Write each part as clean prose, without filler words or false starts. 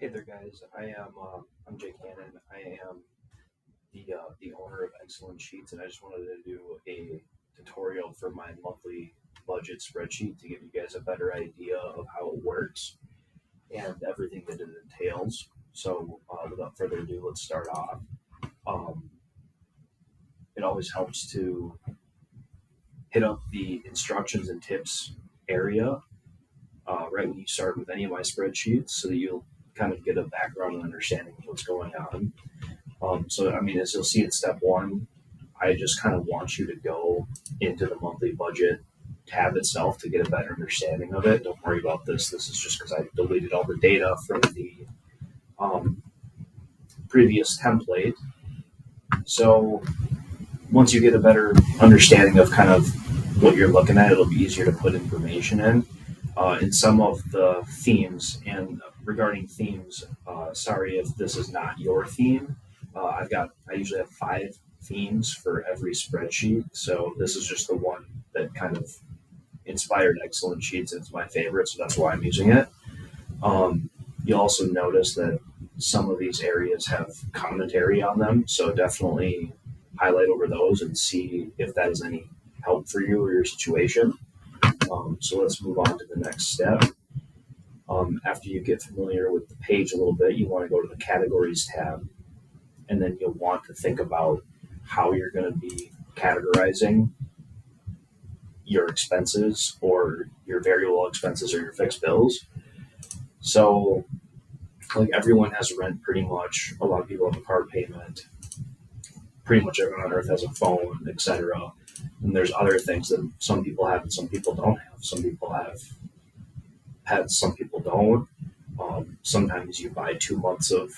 Hey there, guys. I'm Jake Hannon. I am the owner of Excellent Sheets, and I just wanted to do a tutorial for my monthly budget spreadsheet to give you guys a better idea of how it works and everything that it entails. Without further ado, let's start off. Um, it always helps to hit up the instructions and tips area right when you start with any of my spreadsheets, so that you'll kind of get a background and understanding of what's going on. As you'll see in step one, I just kind of want you to go into the monthly budget tab itself to get a better understanding of it. Don't worry about this. This is just because I deleted all the data from the um, previous template. So once you get a better understanding of kind of what you're looking at, it'll be easier to put information in. In some of the themes, and regarding themes, sorry if this is not your theme. I usually have 5 themes for every spreadsheet. So this is just the one that kind of inspired Excellent Sheets. It's my favorite, so that's why I'm using it. You'll also notice that some of these areas have commentary on them. So definitely highlight over those and see if that is any help for you or your situation. So let's move on to the next step. After you get familiar with the page a little bit, you want to go to the categories tab, and then you'll want to think about how you're going to be categorizing your expenses or your variable expenses or your fixed bills. So, like, everyone has rent pretty much. A lot of people have a car payment. Pretty much everyone on earth has a phone, etc. And there's other things that some people have and some people don't have. Some people have pets, some people don't. Sometimes you buy 2 months of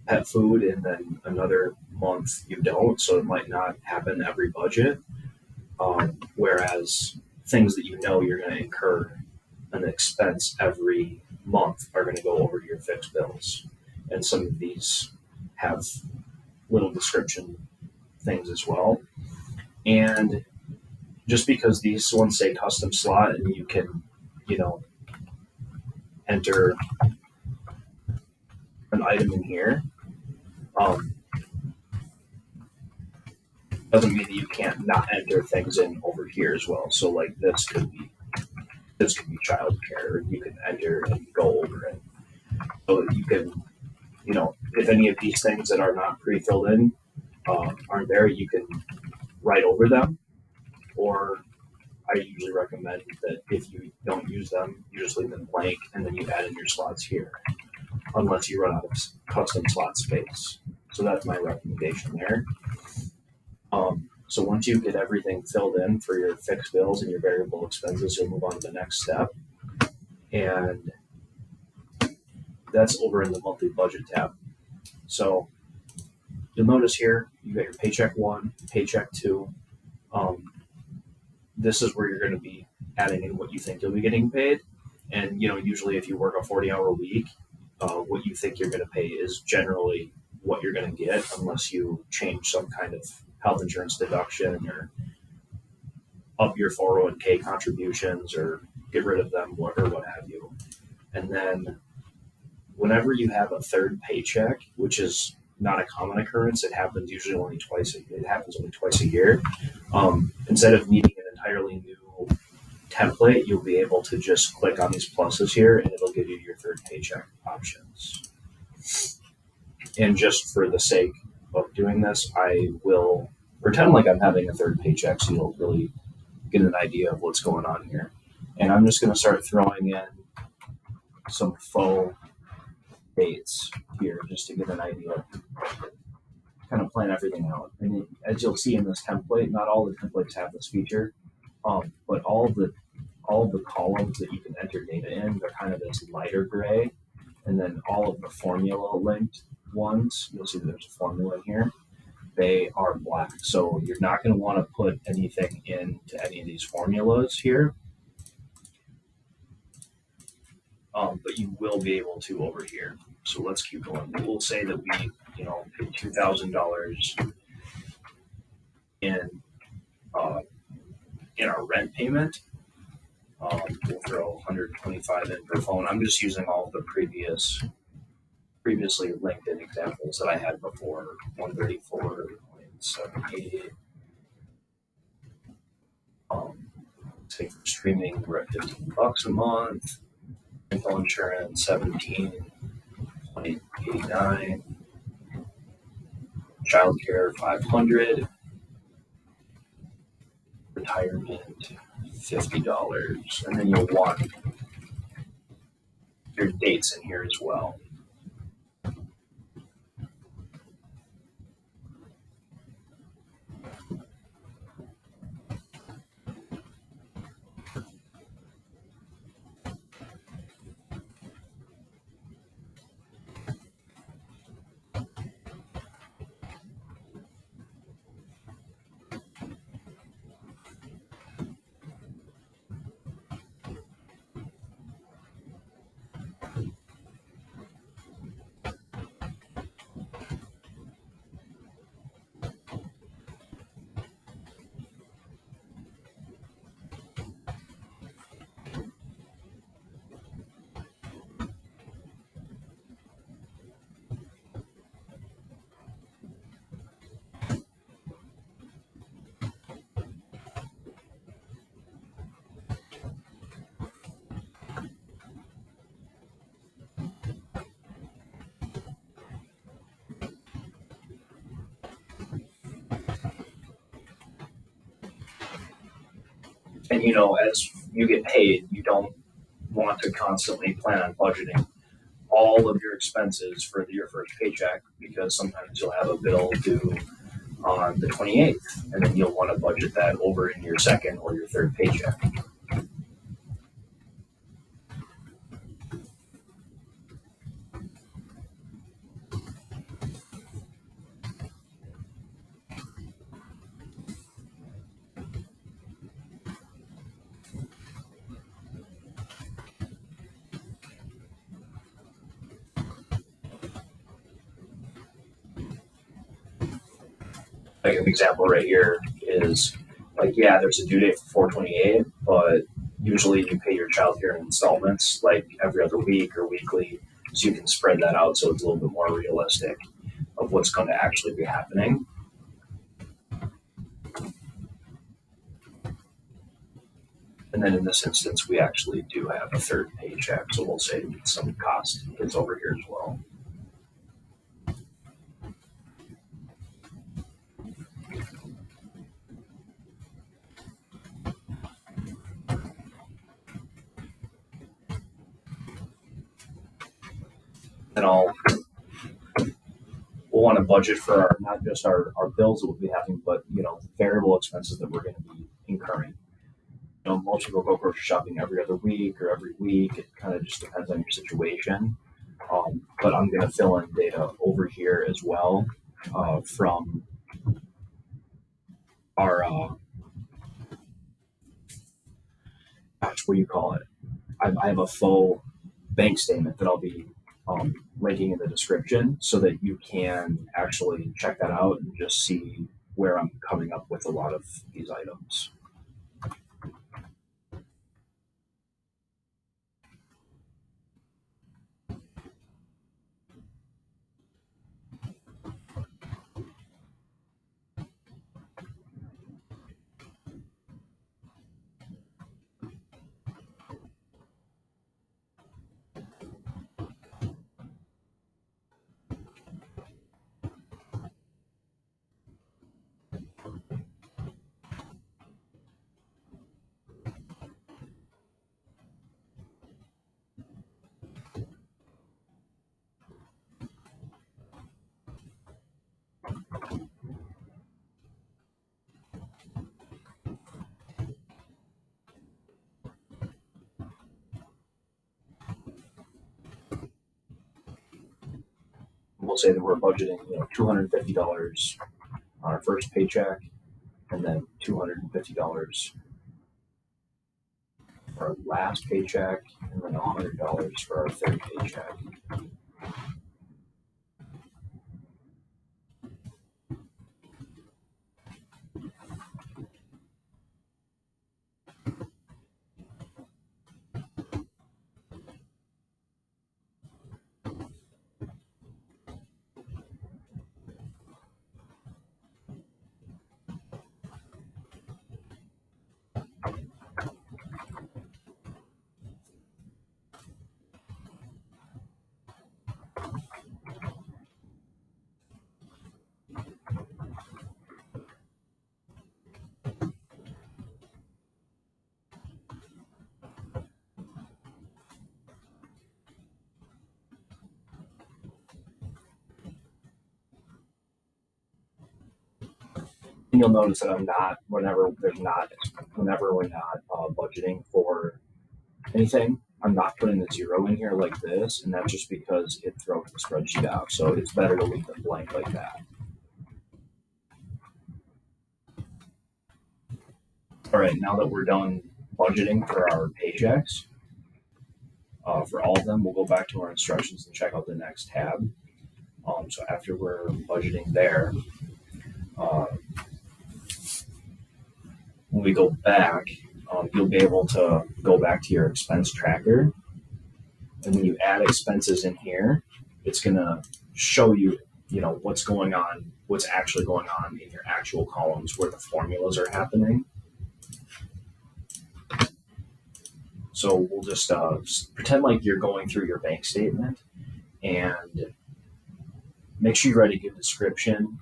pet food and then another month you don't, so it might not happen every budget. Whereas things that you know you're going to incur an expense every month are going to go over your fixed bills. And some of these have little description things as well. And just because these ones say custom slot and you can, enter an item in here, um, doesn't mean that you can't not enter things in over here as well. So like this could be childcare. You can enter and go over it. So you can, if any of these things that are not pre-filled in aren't there, you can write over them. Or I usually recommend that if you don't use them, you just leave them blank and then you add in your slots here, unless you run out of custom slot space. So that's my recommendation there. So once you get everything filled in for your fixed bills and your variable expenses, you'll move on to the next step. And that's over in the monthly budget tab. So you'll notice here, you got your paycheck 1, paycheck 2. This is where you're going to be adding in what you think you'll be getting paid. And, usually if you work a 40-hour week, what you think you're going to pay is generally what you're going to get, unless you change some kind of health insurance deduction or up your 401k contributions or get rid of them or what have you. And then whenever you have a third paycheck, which is not a common occurrence, it happens only twice a year. Instead of needing an entirely new template, you'll be able to just click on these pluses here and it'll give you your third paycheck options. And just for the sake of doing this, I will pretend like I'm having a third paycheck so you'll really get an idea of what's going on here. And I'm just going to start throwing in some faux dates here just to get an idea, kind of plan everything out. And as you'll see in this template, not all the templates have this feature, but all of the columns that you can enter data in, they're kind of this lighter gray. And then all of the formula linked ones, you'll see there's a formula in here, they are black. So you're not going to want to put anything into any of these formulas here. But you will be able to over here. So let's keep going. We'll say that we, paid $2,000 in our rent payment. We'll throw 125 in per phone. I'm just using all of the previous previously LinkedIn examples that I had before, 134.78. Say for streaming, we're at $15 a month. Dental insurance, 17.89. Childcare, 500. Retirement, $50. And then you'll want your dates in here as well. And as you get paid, you don't want to constantly plan on budgeting all of your expenses for your first paycheck, because sometimes you'll have a bill due on the 28th, and then you'll want to budget that over in your second or your third paycheck. Like an example right here is like, yeah, there's a due date for 4/28, but usually you pay your childcare in installments like every other week or weekly, so you can spread that out so it's a little bit more realistic of what's going to actually be happening. And then in this instance, we actually do have a third paycheck, so we'll say some cost is over here as well. And we'll want to budget for not just our bills that we'll be having, but variable expenses that we're going to be incurring. Most people go grocery shopping every other week or every week. It kind of just depends on your situation. But I'm going to fill in data over here as well from our, what do you call it? I have a faux bank statement that I'll be linking in the description so that you can actually check that out and just see where I'm coming up with a lot of these items. We'll say that we're budgeting $250 on our first paycheck, and then $250 for our last paycheck, and then $100 for our third paycheck. And you'll notice that I'm not, whenever we're not budgeting for anything, I'm not putting the zero in here like this, and that's just because it throws the spreadsheet out. So it's better to leave them blank like that. All right, now that we're done budgeting for our paychecks, for all of them, we'll go back to our instructions and check out the next tab. So after we're budgeting there, uh, when we go back, you'll be able to go back to your expense tracker. And when you add expenses in here, it's going to show you, what's going on, what's actually going on in your actual columns where the formulas are happening. So we'll just pretend like you're going through your bank statement and make sure you write a good description,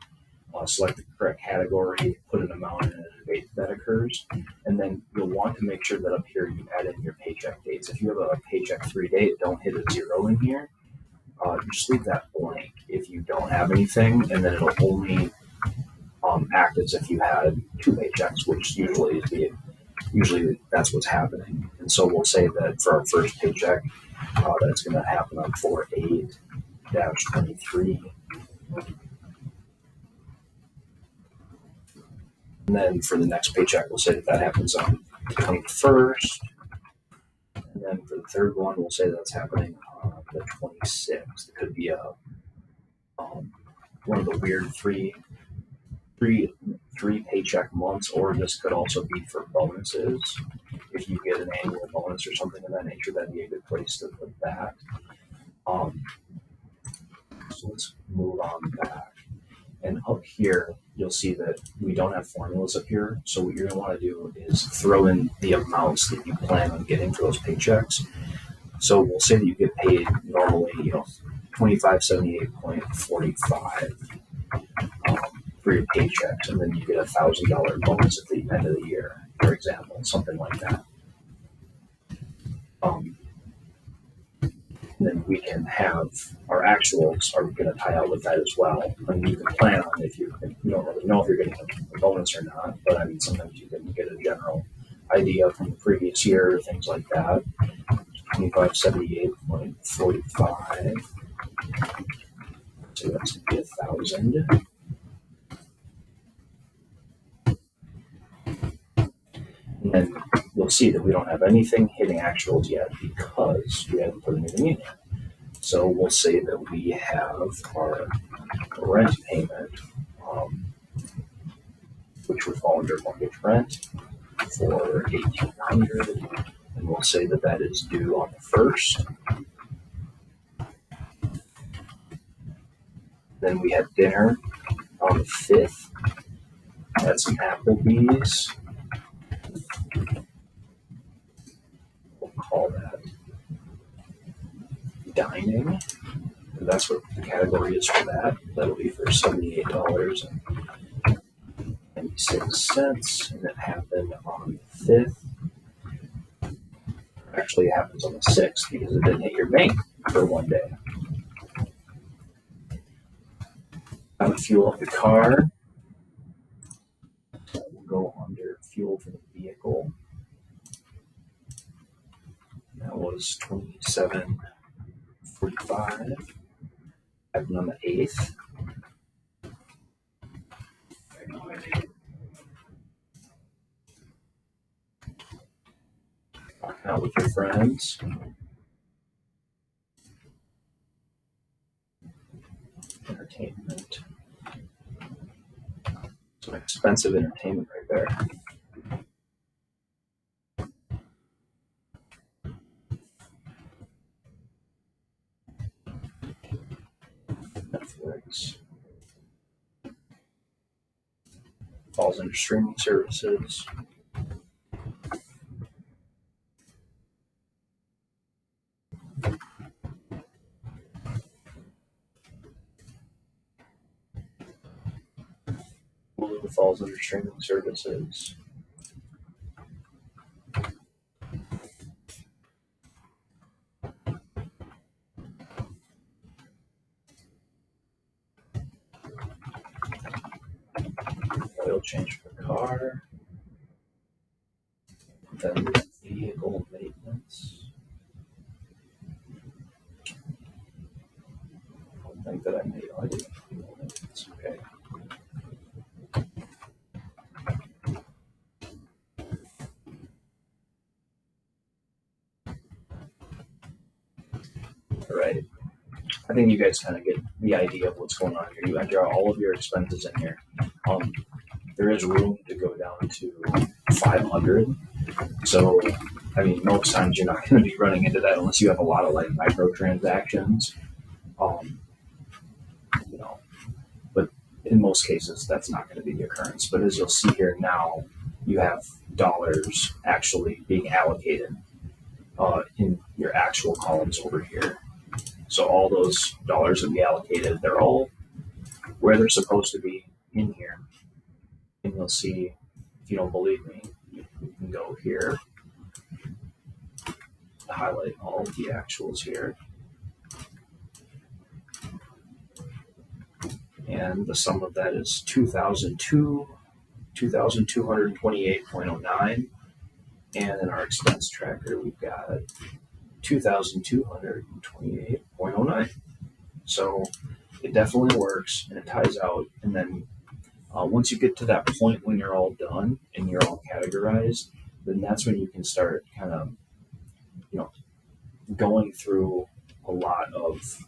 select the correct category, put an amount and a date that occurs, and then you'll want to make sure that up here you add in your paycheck dates. If you have a paycheck 3 date, don't hit a zero in here. Just leave that blank if you don't have anything, and then it'll only act as if you had 2 paychecks, which usually that's what's happening. And so we'll say that for our first paycheck, that's going to happen on 4/8-23. And then for the next paycheck, we'll say that happens on the 21st. And then for the third one, we'll say that's happening on the 26th. It could be one of the weird three paycheck months, or this could also be for bonuses. If you get an annual bonus or something of that nature, that'd be a good place to put that. So let's move on back. And up here, you'll see that we don't have formulas up here. So what you're going to want to do is throw in the amounts that you plan on getting for those paychecks. So we'll say that you get paid normally, $2578.45 for your paychecks, and then you get $1,000 bonus at the end of the year, for example, something like that. Then we can have our actuals are going to tie out with that as well. And you can plan on if you don't really know if you're getting a bonus or not, but I mean, sometimes you can get a general idea from the previous year, things like that. 2578.45. So that's going to be 1,000. And then you'll see that we don't have anything hitting actuals yet because we haven't put anything in yet. So we'll say that we have our rent payment, which would fall under mortgage rent for $1,800, and we'll say that that is due on the 1st. Then we have dinner on the 5th. That's an Applebee's. We'll call that dining. And that's what the category is for that. That'll be for $78.96. And it happened on the 5th. Actually, it happens on the 6th because it didn't hit your bank for one day. I'm going to fuel up the car. So we'll go under fuel for the vehicle. That was $27.45. Happened on the 8th. Walking out with your friends. Entertainment. Some expensive entertainment right there. Netflix. Falls under streaming services. Hulu falls under streaming services. Oil change for car. Then vehicle maintenance. I don't think that I made. Oh, I did. It's okay. All right. I think you guys kind of get the idea of what's going on here. You enter all of your expenses in here. There is room to go down to 500. So, I mean, most times you're not going to be running into that unless you have a lot of like microtransactions. You know, but in most cases, that's not going to be the occurrence. But as you'll see here now, you have dollars actually being allocated in your actual columns over here. So all those dollars that we allocated, they're all where they're supposed to be in here. And you'll see, if you don't believe me, you can go here, highlight all of the actuals here. And the sum of that is 2,228.09. And in our expense tracker, we've got 2,228.09. So it definitely works and it ties out. And then once you get to that point when you're all done and you're all categorized, then that's when you can start kind of, going through a lot of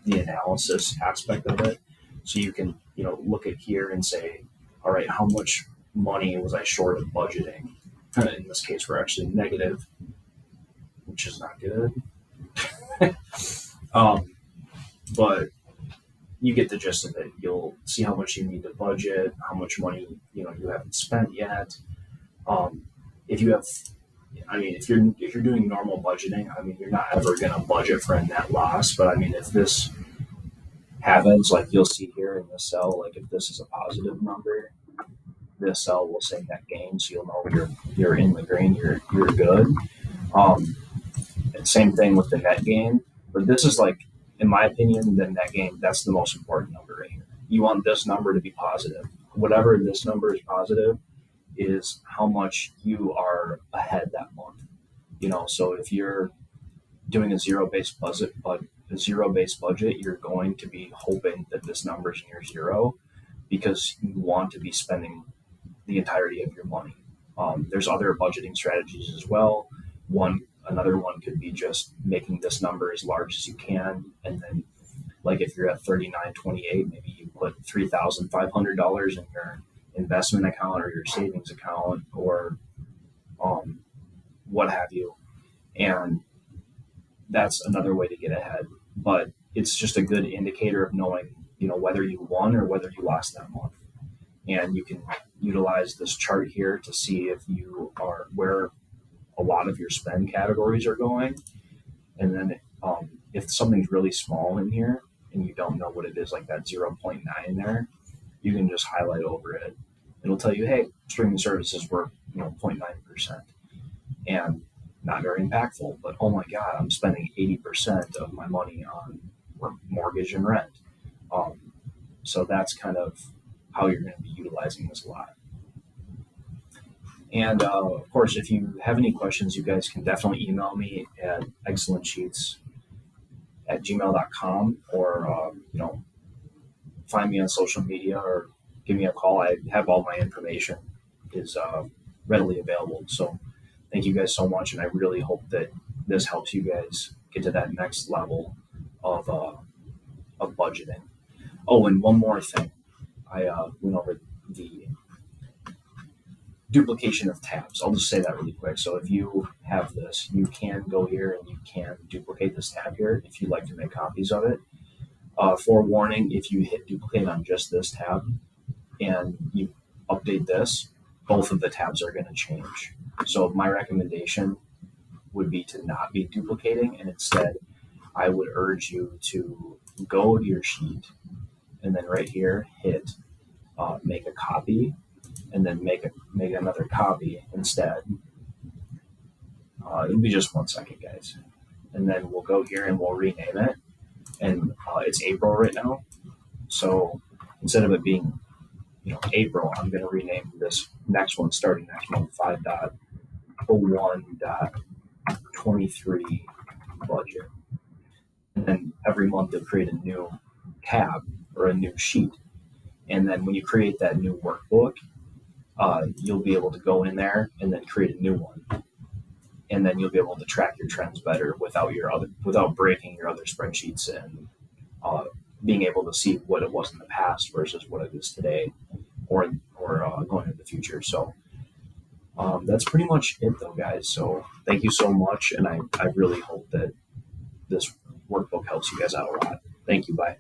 the analysis aspect of it. So you can, look at here and say, all right, how much money was I short of budgeting? In this case, we're actually negative, which is not good. But you get the gist of it. You'll see how much you need to budget, how much money you haven't spent yet. If you're doing normal budgeting, you're not ever going to budget for a net loss. But if this happens, like you'll see here in this cell, like if this is a positive number, this cell will say net gain, so you'll know you're in the green, you're good. Same thing with the net gain, but this is like, in my opinion, the net gain, that's the most important number right here. You want this number to be positive. Whatever this number is positive is how much you are ahead that month. So if you're doing a zero-based budget, you're going to be hoping that this number is near zero because you want to be spending the entirety of your money. There's other budgeting strategies as well. Another one could be just making this number as large as you can, and then, like if you're at 39.28, maybe you put $3,500 in your investment account or your savings account or what have you, and that's another way to get ahead. But it's just a good indicator of knowing, whether you won or whether you lost that month. And you can utilize this chart here to see if you are where a lot of your spend categories are going. And then if something's really small in here and you don't know what it is, like that 0.9 there, you can just highlight over it. It'll tell you, hey, streaming services were 0.9%. And not very impactful, but oh my God, I'm spending 80% of my money on mortgage and rent. So that's kind of how you're going to be utilizing this a lot. And of course, if you have any questions, you guys can definitely email me at excellentsheets@gmail.com or, find me on social media or give me a call. I have all my information is readily available. So thank you guys so much. And I really hope that this helps you guys get to that next level of budgeting. Oh, and one more thing. I went over the duplication of tabs. I'll just say that really quick. So if you have this, you can go here and you can duplicate this tab here if you'd like to make copies of it. Forewarning, if you hit duplicate on just this tab and you update this, both of the tabs are going to change. So my recommendation would be to not be duplicating, and instead I would urge you to go to your sheet and then right here hit make a copy, and then make another copy instead. It'll be just 1 second, guys. And then we'll go here and we'll rename it. And it's April right now. So instead of it being, April, I'm going to rename this next one starting next month 5.01.23 budget. And then every month you'll create a new tab or a new sheet. And then when you create that new workbook, you'll be able to go in there and then create a new one. And then you'll be able to track your trends better without breaking your other spreadsheets and being able to see what it was in the past versus what it is today or going into the future. So that's pretty much it though, guys. So thank you so much. And I really hope that this workbook helps you guys out a lot. Thank you. Bye.